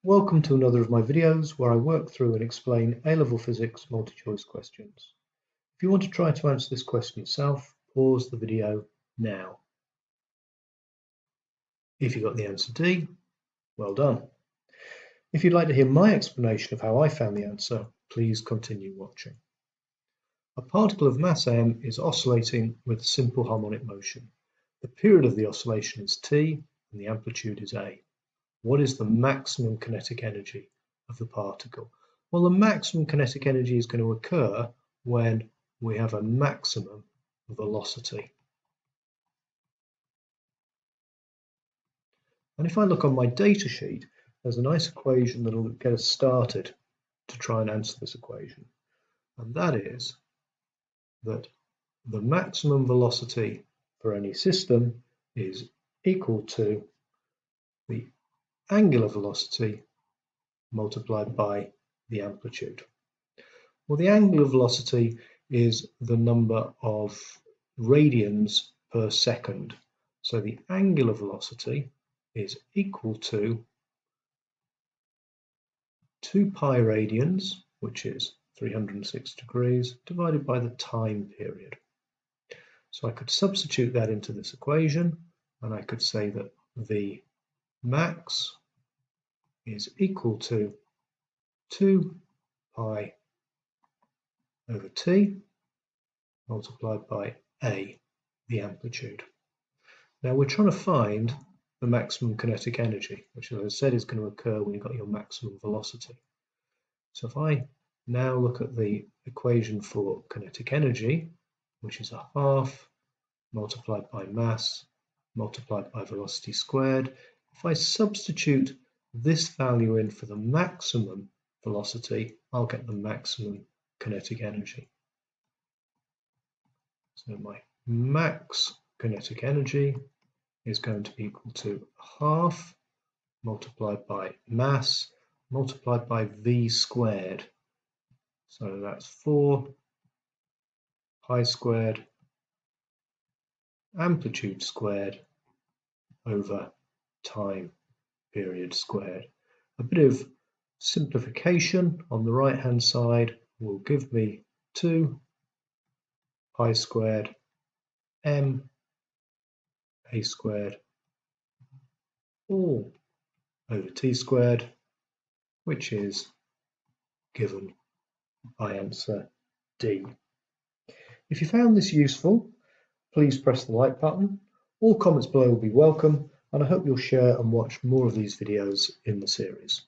Welcome to another of my videos where I work through and explain A-level physics multi-choice questions. If you want to try to answer this question yourself, pause the video now. If you got the answer D, well done. If you'd like to hear my explanation of how I found the answer, please continue watching. A particle of mass m is oscillating with simple harmonic motion. The period of the oscillation is t and the amplitude is a. What is the maximum kinetic energy of the particle? Well, the maximum kinetic energy is going to occur when we have a maximum velocity. And if I look on my data sheet, there's a nice equation that will get us started to try and answer this equation. And that is that the maximum velocity for any system is equal to the angular velocity multiplied by the amplitude. Well, the angular velocity is the number of radians per second. So the angular velocity is equal to 2 pi radians, which is 306 degrees, divided by the time period. So I could substitute that into this equation, and I could say that the max is equal to 2 pi over t multiplied by a, the amplitude. Now we're trying to find the maximum kinetic energy, which, as I said, is going to occur when you've got your maximum velocity. So if I now look at the equation for kinetic energy, which is a half multiplied by mass multiplied by velocity squared, if I substitute this value in for the maximum velocity, I'll get the maximum kinetic energy. So my max kinetic energy is going to be equal to half multiplied by mass multiplied by v squared. So that's 4 pi squared amplitude squared over time period squared. A bit of simplification on the right hand side will give me 2 pi squared m a squared all over t squared, which is given by answer D. If you found this useful, please press the like button. All comments below will be welcome, and I hope you'll share and watch more of these videos in the series.